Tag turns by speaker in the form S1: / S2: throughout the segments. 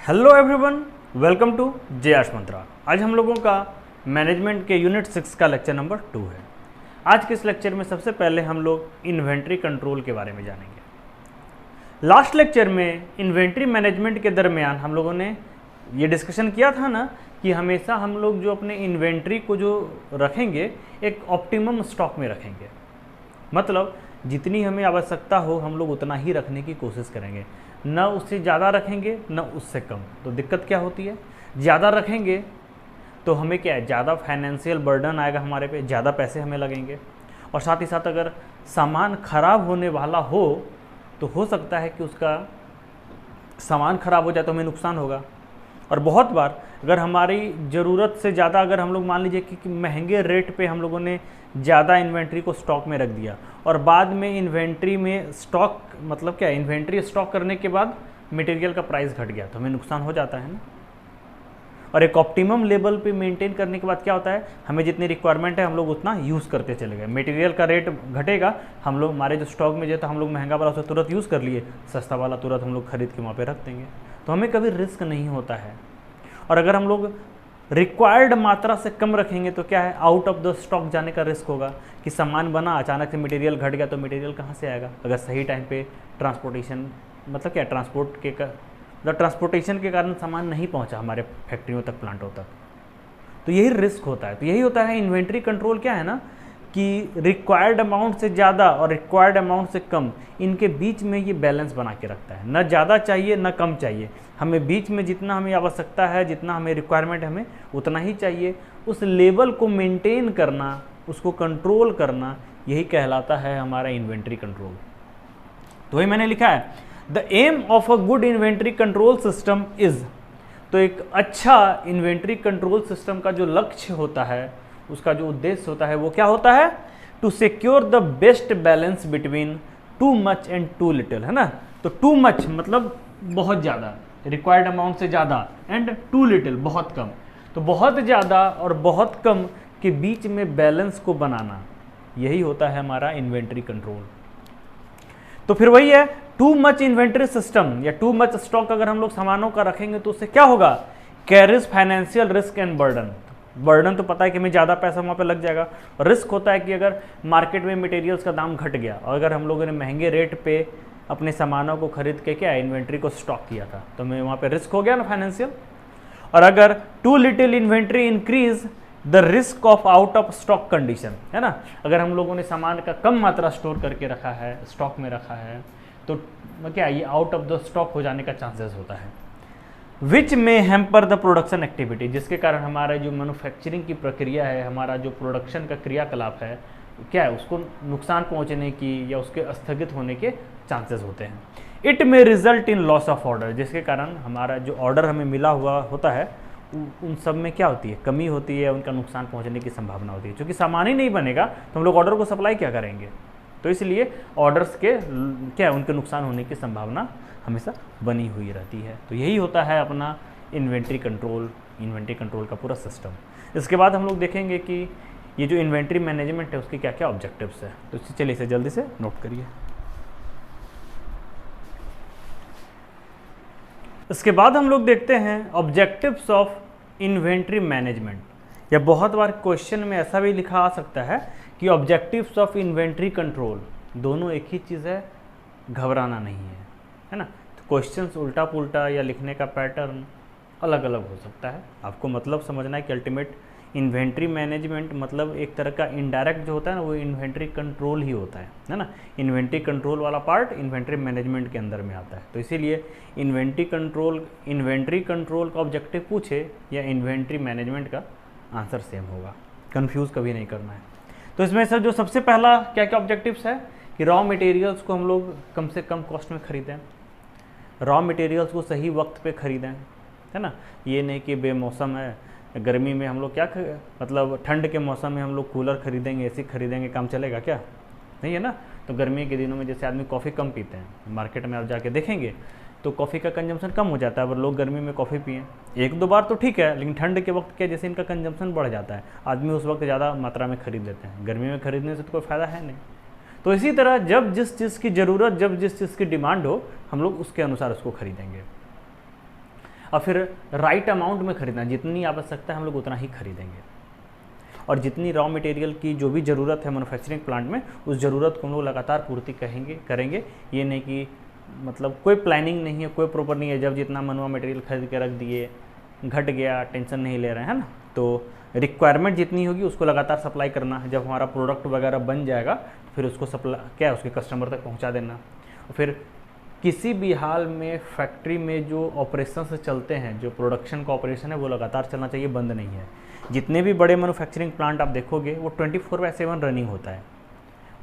S1: Hello everyone, welcome to जे मंत्रा। आज हम लोगों का मैनेजमेंट के यूनिट 6 का लेक्चर नंबर 2 है। आज के इस लेक्चर में सबसे पहले हम लोग इन्वेंट्री कंट्रोल के बारे में जानेंगे। लास्ट लेक्चर में इन्वेंट्री मैनेजमेंट के दरमियान हम लोगों ने ये डिस्कशन किया था ना कि हमेशा हम लोग जो अपने इन्वेंट्री को जो रखेंगे एक ऑप्टिमम स्टॉक में रखेंगे। मतलब जितनी हमें आवश्यकता हो हम लोग उतना ही रखने की कोशिश करेंगे, न उससे ज़्यादा रखेंगे न उससे कम। तो दिक्कत क्या होती है, ज़्यादा रखेंगे तो हमें क्या है, ज़्यादा फाइनेंशियल बर्डन आएगा हमारे पे, ज़्यादा पैसे हमें लगेंगे। और साथ ही साथ अगर सामान ख़राब होने वाला हो तो हो सकता है कि उसका सामान ख़राब हो जाए तो हमें नुकसान होगा। और बहुत बार अगर हमारी ज़रूरत से ज़्यादा अगर हम लोग मान लीजिए कि महंगे रेट पे हम लोगों ने ज़्यादा इन्वेंट्री को स्टॉक में रख दिया और बाद में इन्वेंट्री में स्टॉक मतलब क्या है, इन्वेंट्री स्टॉक करने के बाद मटेरियल का प्राइस घट गया तो हमें नुकसान हो जाता है ना। और एक ऑप्टिमम लेवल पे मेंटेन करने के बाद क्या होता है, हमें जितनी रिक्वायरमेंट है हम लोग उतना यूज़ करते चले गए। मटेरियल का रेट घटेगा, हम लोग हमारे जो स्टॉक में जो था हम लोग महंगा वाला उसे तुरंत यूज़ कर लिए, सस्ता वाला तुरंत हम लोग खरीद के वहाँ पे रख देंगे, तो हमें कभी रिस्क नहीं होता है। और अगर हम लोग रिक्वायर्ड मात्रा से कम रखेंगे तो क्या है, आउट ऑफ द स्टॉक जाने का रिस्क होगा कि सामान बना अचानक से मटेरियल घट गया तो मटेरियल कहाँ से आएगा। अगर सही टाइम पे ट्रांसपोर्टेशन मतलब क्या ट्रांसपोर्टेशन के कारण सामान नहीं पहुँचा हमारे फैक्ट्रियों तक, प्लांटों तक, तो यही रिस्क होता है। तो यही होता है इन्वेंट्री कंट्रोल क्या है ना, कि रिक्वायर्ड अमाउंट से ज़्यादा और रिक्वायर्ड अमाउंट से कम, इनके बीच में ये बैलेंस बना के रखता है। न ज़्यादा चाहिए न कम चाहिए, हमें बीच में जितना हमें आवश्यकता है, जितना हमें रिक्वायरमेंट हमें उतना ही चाहिए। उस लेवल को मेंटेन करना, उसको कंट्रोल करना, यही कहलाता है हमारा इन्वेंट्री कंट्रोल। तो वही मैंने लिखा है, the aim of a good inventory control system is. तो एक अच्छा इन्वेंट्री कंट्रोल सिस्टम का जो लक्ष्य होता है, उसका जो उद्देश्य होता है वो क्या होता है, to secure the best balance between too much and too little, है ना। तो टू मच मतलब बहुत ज़्यादा, रिक्वायर्ड अमाउंट से ज़्यादा, एंड टू लिटिल बहुत कम। तो बहुत ज़्यादा और बहुत कम के बीच में बैलेंस को बनाना, यही होता है हमारा इन्वेंट्री कंट्रोल। तो फिर वही है, टू मच इन्वेंट्री सिस्टम या टू मच स्टॉक अगर हम लोग सामानों का रखेंगे तो उससे क्या होगा, carries financial risk and burden. Burden तो पता है कि हमें ज़्यादा पैसा वहाँ पे लग जाएगा, और रिस्क होता है कि अगर मार्केट में मटेरियल्स का दाम घट गया और अगर हम लोगों ने महंगे रेट पे अपने सामानों को खरीद के क्या इन्वेंट्री को स्टॉक किया था तो हमें वहाँ पे रिस्क हो गया ना फाइनेंशियल। और अगर too little inventory increase the risk of out of stock condition, है ना। अगर हम लोगों ने सामान का कम मात्रा स्टोर करके रखा है, स्टॉक में रखा है, तो क्या ये आउट ऑफ द स्टॉक हो जाने का चांसेस होता है। विच में हैम्पर द प्रोडक्शन एक्टिविटी, जिसके कारण हमारा जो मैन्युफैक्चरिंग की प्रक्रिया है, हमारा जो प्रोडक्शन का क्रियाकलाप है, क्या है, उसको नुकसान पहुंचने की या उसके स्थगित होने के चांसेस होते हैं। इट में result in loss of order, जिसके कारण हमारा जो ऑर्डर हमें मिला हुआ होता है उन सब में क्या होती है, कमी होती है, उनका नुकसान पहुँचने की संभावना होती है। क्योंकि सामान ही नहीं बनेगा तो हम लोग ऑर्डर को सप्लाई क्या करेंगे, तो इसलिए ऑर्डर्स के क्या उनके नुकसान होने की संभावना हमेशा बनी हुई रहती है। तो यही होता है अपना इन्वेंट्री कंट्रोल का पूरा सिस्टम। इसके बाद हम लोग देखेंगे कि ये जो इन्वेंट्री मैनेजमेंट है उसके क्या क्या ऑब्जेक्टिव्स है। तो चलिए इसे जल्दी से नोट करिए। इसके बाद हम लोग देखते हैं ऑब्जेक्टिव्स ऑफ इन्वेंट्री मैनेजमेंट। या बहुत बार क्वेश्चन में ऐसा भी लिखा आ सकता है कि ऑब्जेक्टिव्स ऑफ इन्वेंट्री कंट्रोल, दोनों एक ही चीज़ है, घबराना नहीं है ना। तो क्वेश्चंस उल्टा पुल्टा या लिखने का पैटर्न अलग अलग हो सकता है, आपको मतलब समझना है कि अल्टीमेट इन्वेंट्री मैनेजमेंट मतलब एक तरह का इनडायरेक्ट जो होता है ना, वो इन्वेंट्री कंट्रोल ही होता है ना। इन्वेंट्री कंट्रोल वाला पार्ट इन्वेंट्री मैनेजमेंट के अंदर में आता है। तो इसीलिए इन्वेंट्री कंट्रोल का ऑब्जेक्टिव पूछे या इन्वेंट्री मैनेजमेंट का आंसर सेम होगा, कंफ्यूज कभी नहीं करना है। तो इसमें सर जो सबसे पहला क्या क्या ऑब्जेक्टिव्स है कि रॉ मटेरियल्स को हम लोग कम से कम कॉस्ट में ख़रीदें, रॉ मटेरियल्स को सही वक्त पे ख़रीदें, है ना। ये नहीं कि बेमौसम है, गर्मी में हम लोग क्या मतलब ठंड के मौसम में हम लोग कूलर खरीदेंगे, एसी खरीदेंगे, काम चलेगा क्या, नहीं है ना। तो गर्मी के दिनों में जैसे आदमी कॉफ़ी कम पीते हैं, मार्केट में आप जाके देखेंगे तो कॉफ़ी का कंजम्पशन कम हो जाता है। अगर लोग गर्मी में कॉफ़ी पिएँ एक दो बार तो ठीक है, लेकिन ठंड के वक्त क्या जैसे इनका कंजम्पशन बढ़ जाता है, आदमी उस वक्त ज़्यादा मात्रा में खरीद लेते हैं। गर्मी में खरीदने से तो कोई फ़ायदा है नहीं। तो इसी तरह जब जिस चीज़ की ज़रूरत, जब जिस चीज़ की डिमांड हो, हम लोग उसके अनुसार उसको खरीदेंगे। और फिर राइट अमाउंट में खरीदना, जितनी आवश्यकता है हम लोग उतना ही खरीदेंगे, और जितनी रॉ मटेरियल की जो भी ज़रूरत है मैन्युफैक्चरिंग प्लांट में, उस ज़रूरत को हम लोग लगातार पूर्ति करेंगे। ये नहीं कि मतलब कोई प्लानिंग नहीं है, कोई प्रॉपर नहीं है, जब जितना मनवा मटेरियल खरीद के रख दिए, घट गया, टेंशन नहीं ले रहे हैं, है ना। तो रिक्वायरमेंट जितनी होगी उसको लगातार सप्लाई करना है। जब हमारा प्रोडक्ट वगैरह बन जाएगा फिर उसको सप्लाई क्या है उसके कस्टमर तक पहुंचा देना। और फिर किसी भी हाल में फैक्ट्री में जो ऑपरेशंस चलते हैं, जो प्रोडक्शन का ऑपरेशन है वो लगातार चलना चाहिए, बंद नहीं है। जितने भी बड़े मैन्युफैक्चरिंग प्लांट आप देखोगे वो 24/7 रनिंग होता है,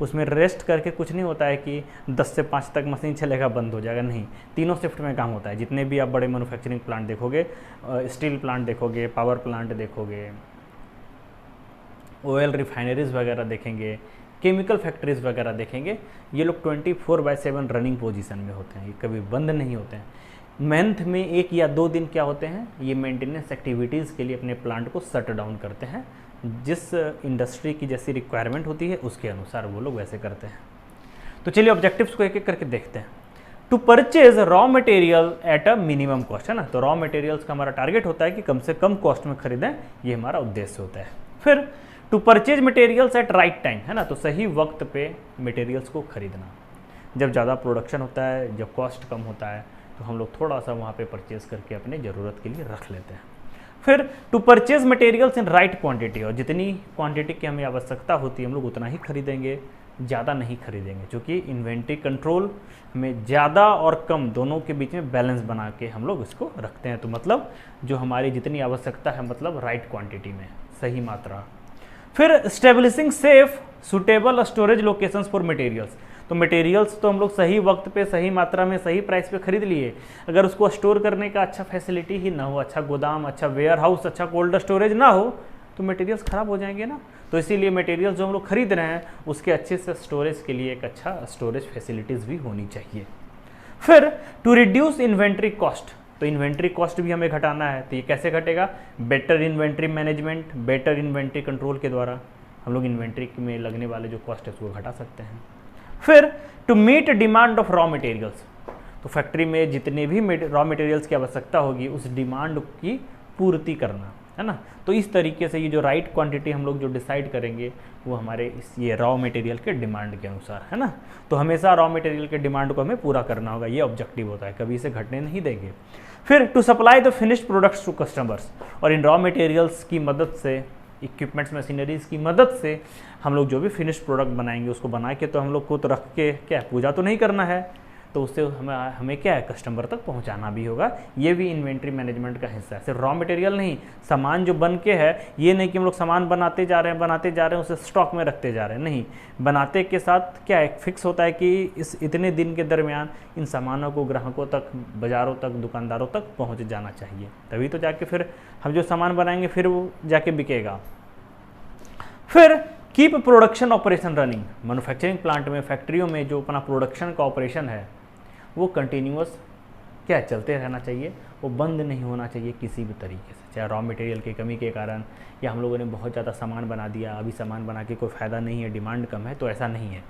S1: उसमें रेस्ट करके कुछ नहीं होता है कि 10 से 5 तक मशीन चलेगा बंद हो जाएगा, नहीं, तीनों शिफ्ट में काम होता है। जितने भी आप बड़े मैन्युफैक्चरिंग प्लांट देखोगे, स्टील प्लांट देखोगे, पावर प्लांट देखोगे, ऑयल रिफाइनरीज वगैरह देखेंगे, केमिकल फैक्ट्रीज वगैरह देखेंगे, ये लोग 24/7 रनिंग पोजीशन में होते हैं, ये कभी बंद नहीं होते हैं। मंथ में 1 या 2 दिन क्या होते हैं, ये मेंटेनेंस एक्टिविटीज़ के लिए अपने प्लांट को शट डाउन करते हैं, जिस इंडस्ट्री की जैसी रिक्वायरमेंट होती है उसके अनुसार वो लोग वैसे करते हैं। तो चलिए ऑब्जेक्टिव्स को एक एक करके देखते हैं। To purchase raw material at a minimum cost, है ना। तो रॉ मटेरियल्स का हमारा टारगेट होता है कि कम से कम कॉस्ट में खरीदें, ये हमारा उद्देश्य होता है। फिर to purchase materials at right time, है ना। तो सही वक्त पे मटेरियल्स को खरीदना, जब ज़्यादा प्रोडक्शन होता है, जब कॉस्ट कम होता है, तो हम लोग थोड़ा सा वहाँ पे परचेज करके अपने ज़रूरत के लिए रख लेते हैं। फिर to purchase materials in right quantity, और जितनी क्वांटिटी की हमें आवश्यकता होती है हम लोग उतना ही खरीदेंगे, ज़्यादा नहीं खरीदेंगे, क्योंकि इन्वेंट्री कंट्रोल में ज़्यादा और कम दोनों के बीच में बैलेंस बना के हम लोग इसको रखते हैं। तो मतलब जो हमारी जितनी आवश्यकता है, मतलब राइट क्वांटिटी में, सही मात्रा। फिर establishing safe suitable storage locations for materials, तो मटेरियल्स तो हम लोग सही वक्त पे, सही मात्रा में, सही प्राइस पे खरीद लिए, अगर उसको स्टोर करने का अच्छा फैसिलिटी ही ना हो, अच्छा गोदाम, अच्छा वेयर हाउस, अच्छा कोल्ड स्टोरेज ना हो, तो मटेरियल्स ख़राब हो जाएंगे ना। तो इसीलिए मटेरियल्स जो हम लोग खरीद रहे हैं उसके अच्छे से स्टोरेज के लिए एक अच्छा स्टोरेज फैसिलिटीज़ भी होनी चाहिए। फिर टू रिड्यूस इन्वेंट्री कॉस्ट, तो इन्वेंट्री कॉस्ट भी हमें घटाना है। तो ये कैसे घटेगा, better inventory management, better inventory control के द्वारा हम लोग इन्वेंट्री में लगने वाले जो कॉस्ट है उसको घटा सकते हैं। फिर to meet demand of raw materials, तो फैक्ट्री में जितने भी रॉ मटेरियल्स की आवश्यकता होगी उस डिमांड की पूर्ति करना, है ना। तो इस तरीके से ये जो राइट क्वांटिटी हम लोग जो डिसाइड करेंगे वो हमारे इस ये रॉ मटेरियल के डिमांड के अनुसार, है ना। तो हमेशा रॉ मटेरियल के डिमांड को हमें पूरा करना होगा, ये ऑब्जेक्टिव होता है, कभी इसे घटने नहीं देंगे। फिर to supply the finished products to customers, और इन रॉ मटेरियल्स की मदद से, इक्विपमेंट्स मशीनरीज की मदद से हम लोग जो भी फिनिश्ड प्रोडक्ट बनाएंगे उसको बना के तो हम लोग को तो रख के क्या पूजा तो नहीं करना है, तो उससे हमें क्या है कस्टमर तक पहुंचाना भी होगा। ये भी इन्वेंट्री मैनेजमेंट का हिस्सा है। सिर्फ रॉ मटेरियल नहीं, सामान जो बन के है, ये नहीं कि हम लोग सामान बनाते जा रहे हैं उसे स्टॉक में रखते जा रहे हैं, नहीं, बनाते के साथ क्या है फिक्स होता है कि इस इतने दिन के दरमियान इन सामानों को ग्राहकों तक, बाज़ारों तक, दुकानदारों तक पहुँच जाना चाहिए, तभी तो जाके फिर हम जो सामान बनाएंगे फिर वो जाके बिकेगा। फिर keep production operation running, manufacturing plant में, फैक्ट्रियों में जो अपना प्रोडक्शन का ऑपरेशन है वो कंटिन्यूअस क्या चलते रहना चाहिए, वो बंद नहीं होना चाहिए किसी भी तरीके से, चाहे रॉ मटेरियल की कमी के कारण या हम लोगों ने बहुत ज़्यादा सामान बना दिया, अभी सामान बना के कोई फ़ायदा नहीं है, डिमांड कम है, तो ऐसा नहीं है।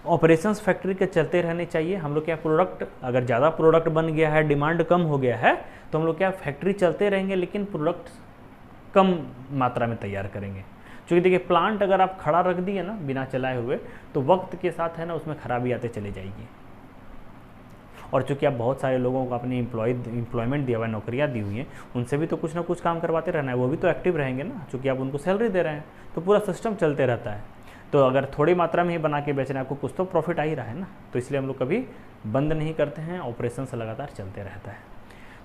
S1: ऑपरेशंस फैक्ट्री के चलते रहने चाहिए। हम लोग क्या प्रोडक्ट, अगर ज़्यादा प्रोडक्ट बन गया है, डिमांड कम हो गया है, तो हम लोग क्या फैक्ट्री चलते रहेंगे लेकिन प्रोडक्ट कम मात्रा में तैयार करेंगे। क्योंकि देखिए प्लांट अगर आप खड़ा रख दिए ना बिना चलाए हुए, तो वक्त के साथ है ना उसमें खराबी आते चली जाएगी। और चूँकि आप बहुत सारे लोगों को अपनी एम्प्लॉयमेंट दिया हुआ है, नौकरियाँ दी हुई हैं, उनसे भी तो कुछ ना कुछ काम करवाते रहना है, वो भी तो एक्टिव रहेंगे ना, चूँकि आप उनको सैलरी दे रहे हैं, तो पूरा सिस्टम चलते रहता है। तो अगर थोड़ी मात्रा में ही बना के बेचना है, आपको कुछ तो प्रॉफिट आ ही रहा है ना, तो इसलिए हम लोग कभी बंद नहीं करते हैं, ऑपरेशन से लगातार चलते रहता है।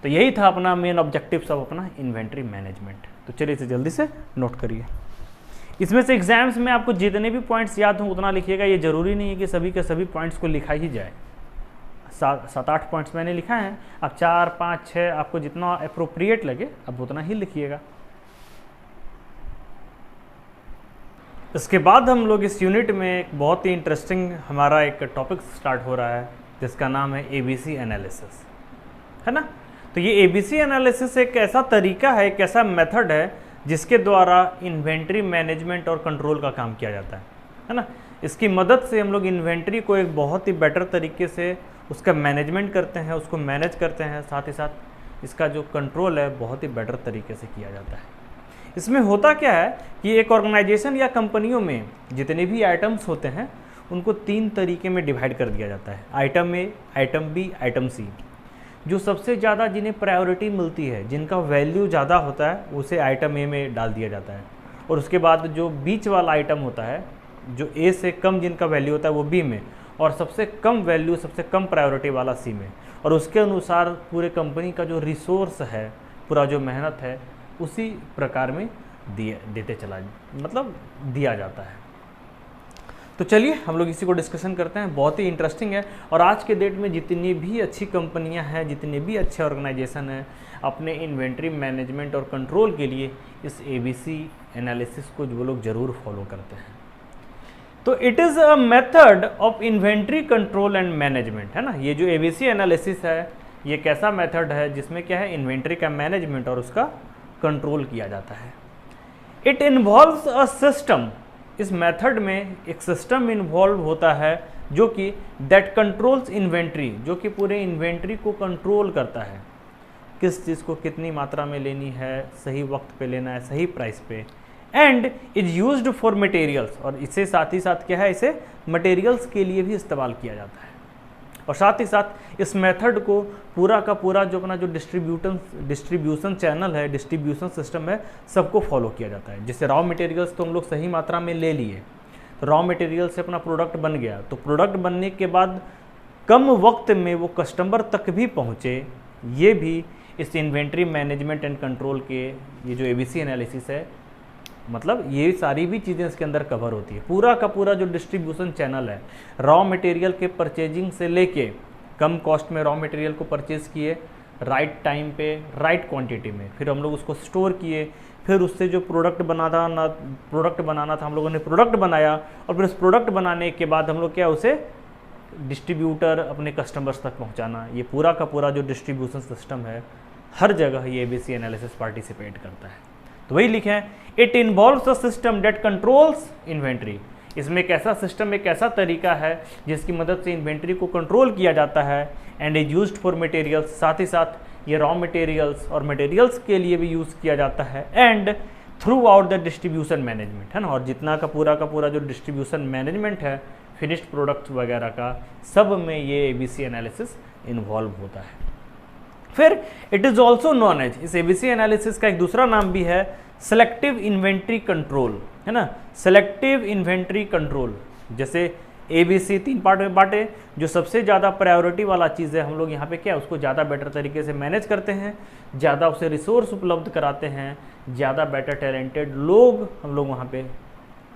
S1: तो यही था अपना मेन ऑब्जेक्टिव सब अपना इन्वेंट्री मैनेजमेंट। तो चलिए इसे जल्दी से नोट करिए। इसमें से एग्जाम्स में आपको जितने भी पॉइंट्स याद हों उतना लिखिएगा, ये ज़रूरी नहीं है कि सभी के सभी पॉइंट्स को लिखा ही जाए। 7-8 पॉइंट्स मैंने लिखा है, अब 4, 5, 6 आपको जितना अप्रोप्रिएट लगे अब उतना ही लिखिएगा। इसके बाद हम लोग इस यूनिट में एक बहुत ही इंटरेस्टिंग हमारा एक टॉपिक स्टार्ट हो रहा है जिसका नाम है ABC एनालिसिस, है ना। तो ये ABC एनालिसिस एक ऐसा तरीका है, एक ऐसा मेथड है जिसके द्वारा इन्वेंट्री मैनेजमेंट और कंट्रोल का काम किया जाता है ना। इसकी मदद से हम लोग इन्वेंट्री को एक बहुत ही बेटर तरीके से उसका मैनेजमेंट करते हैं, उसको मैनेज करते हैं, साथ ही साथ इसका जो कंट्रोल है बहुत ही बेटर तरीके से किया जाता है। इसमें होता क्या है कि एक ऑर्गेनाइजेशन या कंपनियों में जितने भी आइटम्स होते हैं उनको 3 तरीके में डिवाइड कर दिया जाता है, आइटम ए, आइटम बी, आइटम सी। जो सबसे ज़्यादा जिन्हें प्रायोरिटी मिलती है, जिनका वैल्यू ज़्यादा होता है, उसे आइटम ए में डाल दिया जाता है, और उसके बाद जो बीच वाला आइटम होता है, जो ए से कम जिनका वैल्यू होता है वो बी में, और सबसे कम वैल्यू सबसे कम प्रायोरिटी वाला सी में। और उसके अनुसार पूरे कंपनी का जो रिसोर्स है, पूरा जो मेहनत है, उसी प्रकार में दिया जाता है। तो चलिए हम लोग इसी को डिस्कशन करते हैं, बहुत ही इंटरेस्टिंग है। और आज के डेट में जितनी भी अच्छी कंपनियां हैं, जितने भी अच्छे ऑर्गेनाइजेशन हैं, अपने इन्वेंट्री मैनेजमेंट और कंट्रोल के लिए इस ABC एनालिसिस को वो लोग ज़रूर फॉलो करते हैं। तो it is a method of inventory control and management, है ना। ये जो ABC एनालिसिस है, ये कैसा मेथड है जिसमें क्या है, इन्वेंट्री का मैनेजमेंट और उसका कंट्रोल किया जाता है। इट इन्वॉल्व्स अ सिस्टम, इस मेथड में एक सिस्टम इन्वॉल्व होता है जो कि दैट कंट्रोल्स इन्वेंट्री, जो कि पूरे इन्वेंट्री को कंट्रोल करता है, किस चीज़ को कितनी मात्रा में लेनी है, सही वक्त पे लेना है, सही प्राइस पे, and is used for materials, और इससे साथ ही साथ क्या है, इसे मटेरियल्स के लिए भी इस्तेमाल किया जाता है। और साथ ही साथ इस मेथड को पूरा का पूरा जो अपना जो डिस्ट्रीब्यूशन चैनल है, डिस्ट्रीब्यूशन सिस्टम है, सबको फॉलो किया जाता है। जैसे रॉ मटेरियल्स तो हम लोग सही मात्रा में ले लिए, तो रॉ मटेरियल से अपना प्रोडक्ट बन गया, तो प्रोडक्ट बनने के बाद कम वक्त में वो कस्टमर तक भी पहुँचे, ये भी इस इन्वेंट्री मैनेजमेंट एंड कंट्रोल के ये जो ABC एनालिसिस है, मतलब ये सारी भी चीज़ें इसके अंदर कवर होती है। पूरा का पूरा जो डिस्ट्रीब्यूशन चैनल है, रॉ मटेरियल के परचेजिंग से लेके कम कॉस्ट में रॉ मटेरियल को परचेज़ किए, राइट टाइम पे, राइट क्वांटिटी में, फिर हम लोग उसको स्टोर किए, फिर उससे जो प्रोडक्ट बनाना था हम लोगों ने प्रोडक्ट बनाया, और फिर उस प्रोडक्ट बनाने के बाद हम लोग क्या, उसे डिस्ट्रीब्यूटर अपने कस्टमर्स तक पहुँचाना। ये पूरा का पूरा जो डिस्ट्रीब्यूशन सिस्टम है, हर जगह ये ABC एनालिसिस पार्टिसिपेट करता है। तो वही लिखे हैं, it involves a system that controls inventory. इसमें एक ऐसा सिस्टम, एक ऐसा तरीका है जिसकी मदद से इन्वेंट्री को कंट्रोल किया जाता है, and is used for materials, साथ ही साथ ये रॉ मटेरियल्स और मटेरियल्स के लिए भी यूज़ किया जाता है, and through out the distribution management, है ना। और जितना का पूरा जो डिस्ट्रीब्यूशन मैनेजमेंट है, फिनिश्ड प्रोडक्ट्स वगैरह का, सब में ये ABC एनालिसिस इन्वॉल्व होता है। फिर it is also known as, इस ABC एनालिसिस का एक दूसरा नाम भी है सेलेक्टिव इन्वेंट्री कंट्रोल, है ना। सेलेक्टिव इन्वेंट्री कंट्रोल, जैसे ABC 3 पार्ट में बांटे, जो सबसे ज़्यादा प्रायोरिटी वाला चीज़ है, हम लोग यहाँ पे क्या, उसको ज़्यादा बेटर तरीके से मैनेज करते हैं, ज़्यादा उसे रिसोर्स उपलब्ध कराते हैं, ज़्यादा बेटर टैलेंटेड लोग हम लोग वहाँ पे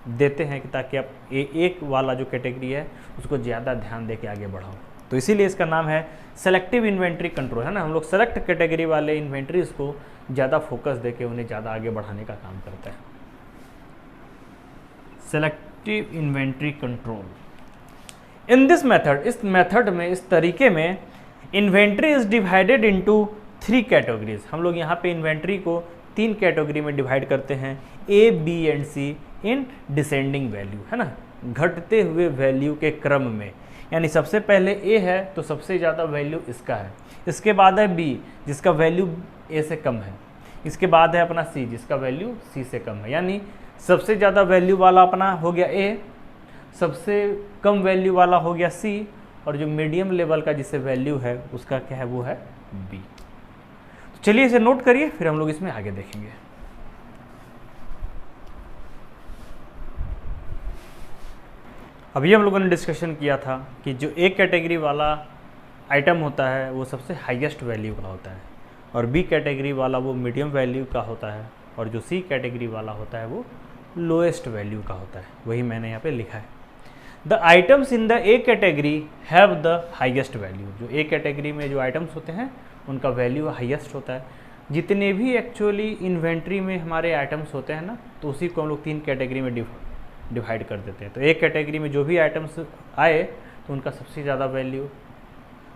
S1: देते हैं कि ताकि आप एक वाला जो कैटेगरी है उसको ज़्यादा ध्यान दे के आगे बढ़ाओ। तो इसीलिए इसका नाम है सेलेक्टिव इन्वेंट्री कंट्रोल, है ना। हम लोग सेलेक्ट कैटेगरी वाले इन्वेंट्रीज को ज़्यादा फोकस देके उन्हें ज़्यादा आगे बढ़ाने का काम करता है। Selective inventory control. In this method, इस मेथड में, इस तरीके में, inventory is divided into 3 categories. हम लोग यहाँ पे इन्वेंट्री को 3 कैटेगरी में डिवाइड करते हैं, A, B and C in descending value, है ना, घटते हुए वैल्यू के क्रम में। यानी सबसे पहले A है तो सबसे ज़्यादा वैल्यू इसका है, इसके बाद है B जिसका वैल्यू A से कम है, इसके बाद है अपना C जिसका वैल्यू C से कम है। यानी सबसे ज़्यादा वैल्यू वाला अपना हो गया A, सबसे कम वैल्यू वाला हो गया C, और जो मीडियम लेवल का जिससे वैल्यू है उसका क्या है, वो है B। तो चलिए इसे नोट करिए, फिर हम लोग इसमें आगे देखेंगे। अभी हम लोगों ने डिस्कशन किया था कि जो A कैटेगरी वाला आइटम होता है वो सबसे हाईएस्ट वैल्यू का होता है, और B कैटेगरी वाला वो मीडियम वैल्यू का होता है, और जो C कैटेगरी वाला होता है वो लोएस्ट वैल्यू का होता है। वही मैंने यहाँ पे लिखा है। The items in the A category have the highest value. जो A कैटेगरी में जो आइटम्स होते हैं उनका वैल्यू हाईएस्ट होता है। जितने भी एक्चुअली इन्वेंट्री में हमारे आइटम्स होते हैं ना, तो उसी को हम लोग 3 कैटेगरी में डिवाइड कर देते हैं। तो A कैटेगरी में जो भी आइटम्स आए तो उनका सबसे ज़्यादा वैल्यू,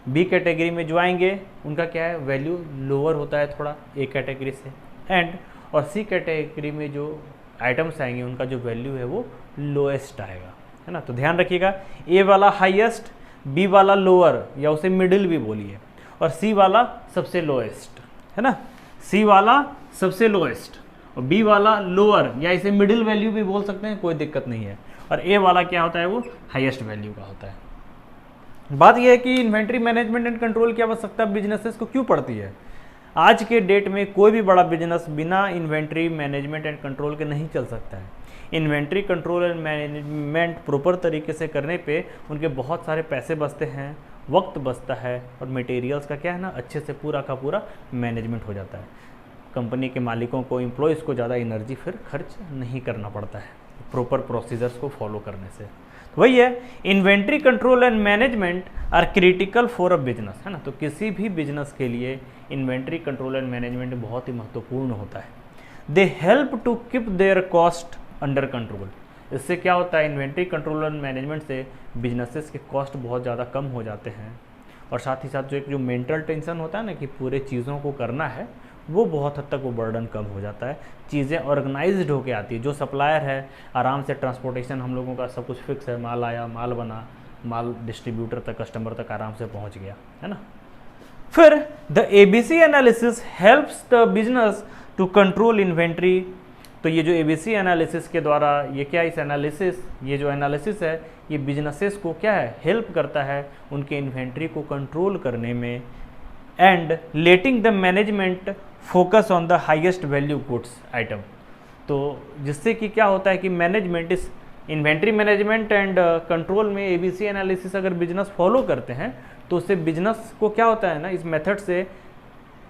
S1: B कैटेगरी में जो आएंगे उनका क्या है, वैल्यू लोअर होता है थोड़ा A कैटेगरी से, एंड और C कैटेगरी में जो आइटम्स आएंगे उनका जो वैल्यू है वो लोएस्ट आएगा, है ना। तो ध्यान रखिएगा, A वाला हाईएस्ट, B वाला लोअर या उसे मिडिल भी बोलिए, और C वाला सबसे लोएस्ट। है ना, सी वाला सबसे लोएस्ट और बी वाला लोअर, या इसे मिडिल वैल्यू भी बोल सकते हैं, कोई दिक्कत नहीं है, और ए वाला क्या होता है, वो हाईएस्ट वैल्यू का होता है। बात यह है कि इन्वेंट्री मैनेजमेंट एंड कंट्रोल की आवश्यकता बिजनेसेस को क्यों पड़ती है। आज के डेट में कोई भी बड़ा बिजनेस बिना इन्वेंट्री मैनेजमेंट एंड कंट्रोल के नहीं चल सकता है। Inventory control and management proper तरीके से करने पे उनके बहुत सारे पैसे बचते हैं, वक्त बचता है, और मटेरियल्स का क्या है ना, अच्छे से पूरा का पूरा मैनेजमेंट हो जाता है। कंपनी के मालिकों को, एम्प्लॉयज़ को ज़्यादा एनर्जी फिर खर्च नहीं करना पड़ता है प्रॉपर प्रोसीजर्स को फॉलो करने से। तो वही है, inventory control and management are critical for a business, है ना। तो किसी भी बिजनेस के लिए इन्वेंट्री कंट्रोल एंड मैनेजमेंट बहुत ही महत्वपूर्ण होता है। They help to keep their cost under control. इससे क्या होता है, इन्वेंट्री कंट्रोल एंड मैनेजमेंट से बिजनेसेस के कॉस्ट बहुत ज़्यादा कम हो जाते हैं, और साथ ही साथ जो मेंटल टेंशन होता है ना कि पूरे चीज़ों को करना है, वो बहुत हद तक वो बर्डन कम हो जाता है। चीज़ें ऑर्गेनाइज्ड होके आती है। जो सप्लायर है, आराम से ट्रांसपोर्टेशन हम लोगों का सब कुछ फिक्स है, माल आया, माल बना, माल डिस्ट्रीब्यूटर तक, कस्टमर तक आराम से पहुंच गया, है ना। फिर the ABC analysis helps the business to control inventory. तो ये जो ABC एनालिसिस के द्वारा, ये क्या, इस एनालिसिस, ये जो एनालिसिस है, ये बिजनेसेस को क्या है, हेल्प करता है उनके इन्वेंट्री को कंट्रोल करने में, and letting the management focus on the highest value goods item. तो जिससे कि क्या होता है कि मैनेजमेंट, इस इन्वेंट्री मैनेजमेंट एंड कंट्रोल में ABC एनालिसिस अगर बिजनेस फॉलो करते हैं, तो उससे बिजनेस को क्या होता है ना, इस मेथड से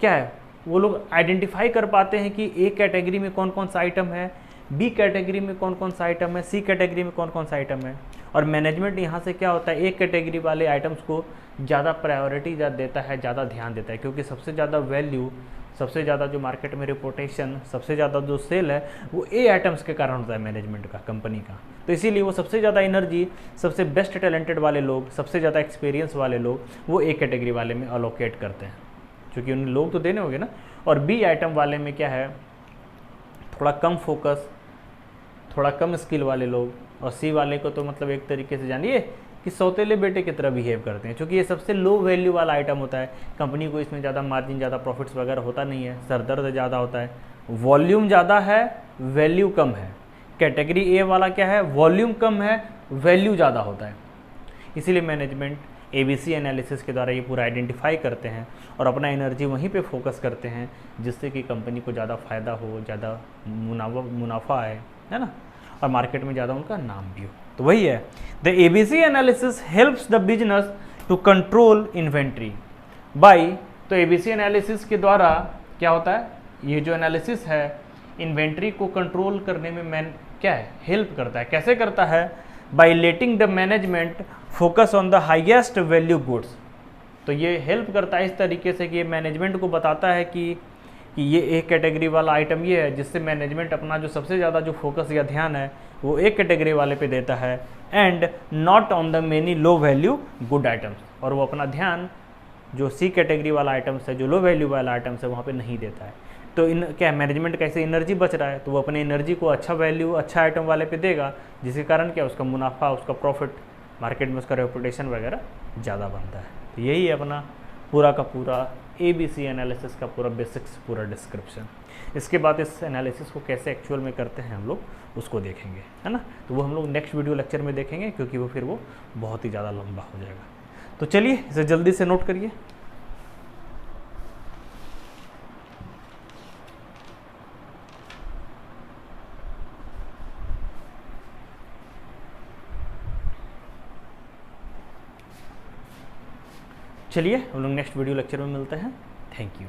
S1: क्या है, वो लोग आइडेंटिफाई कर पाते हैं कि A कैटेगरी में कौन कौन सा आइटम है, B कैटेगरी में कौन कौन सा आइटम है, C कैटेगरी में कौन कौन सा आइटम है। और मैनेजमेंट यहाँ से क्या होता है, A कैटेगरी वाले आइटम्स को ज़्यादा प्रायोरिटी देता है, ज़्यादा ध्यान देता है, क्योंकि सबसे ज़्यादा वैल्यू, सबसे ज़्यादा जो मार्केट में रिपोर्टेशन, सबसे ज़्यादा जो सेल है, वो A आइटम्स के कारण होता है मैनेजमेंट का, कंपनी का। तो इसीलिए वो सबसे ज़्यादा एनर्जी, सबसे बेस्ट टैलेंटेड वाले लोग, सबसे ज़्यादा एक्सपीरियंस वाले लोग वो A कैटेगरी वाले में अलोकेट करते हैं, क्योंकि उन लोग तो देने होंगे ना। और B आइटम वाले में क्या है, थोड़ा कम फोकस, थोड़ा कम स्किल वाले लोग, और C वाले को तो मतलब एक तरीके से जानिए कि सौतेले बेटे की तरह बिहेव करते हैं, क्योंकि ये सबसे लो वैल्यू वाला आइटम होता है। कंपनी को इसमें ज़्यादा मार्जिन, ज़्यादा प्रॉफिट्स वगैरह होता नहीं है, सरदर्द ज़्यादा होता है, वॉल्यूम ज़्यादा है, वैल्यू कम है। कैटेगरी A वाला क्या है, वॉल्यूम कम है, वैल्यू ज़्यादा होता है। इसीलिए मैनेजमेंट ABC एनालिसिस के द्वारा ये पूरा आइडेंटिफाई करते हैं और अपना एनर्जी वहीं पे फोकस करते हैं, जिससे कि कंपनी को ज़्यादा फ़ायदा हो, ज़्यादा मुनाफा आए, है ना, और मार्केट में ज़्यादा उनका नाम भी हो। तो वही है, the ABC analysis helps the business to control inventory by. तो ABC एनालिसिस के द्वारा क्या होता है, ये जो एनालिसिस है इन्वेंट्री को कंट्रोल करने में क्या है, हेल्प करता है। कैसे करता है, by letting the management focus on the highest value goods. तो ये हेल्प करता है इस तरीके से कि ये मैनेजमेंट को बताता है कि ये एक कैटेगरी वाला आइटम ये है, जिससे मैनेजमेंट अपना जो सबसे ज़्यादा जो फोकस या ध्यान है वो एक कैटेगरी वाले पे देता है, and not on the many low value good items. और वो अपना ध्यान जो C कैटेगरी वाला आइटम्स है, जो लो वैल्यू वाला आइटम्स है, वहाँ पे नहीं देता है। तो इन क्या मैनेजमेंट कैसे एनर्जी बच रहा है, तो वो अपने एनर्जी को अच्छा वैल्यू, अच्छा आइटम वाले पे देगा, जिसके कारण क्या उसका मुनाफा, उसका प्रॉफिट, मार्केट में उसका रेपुटेशन वगैरह ज़्यादा बनता है। तो यही है अपना पूरा का पूरा ABC एनालिसिस का पूरा बेसिक्स, पूरा डिस्क्रिप्शन। इसके बाद इस एनालिसिस को कैसे एक्चुअल में करते हैं हम लोग उसको देखेंगे, है ना। तो वो हम लोग नेक्स्ट वीडियो लेक्चर में देखेंगे, क्योंकि वो फिर वो बहुत ही ज़्यादा लंबा हो जाएगा। तो चलिए इसे जल्दी से नोट करिए। चलिए हम लोग नेक्स्ट वीडियो लेक्चर में मिलते हैं। Thank you.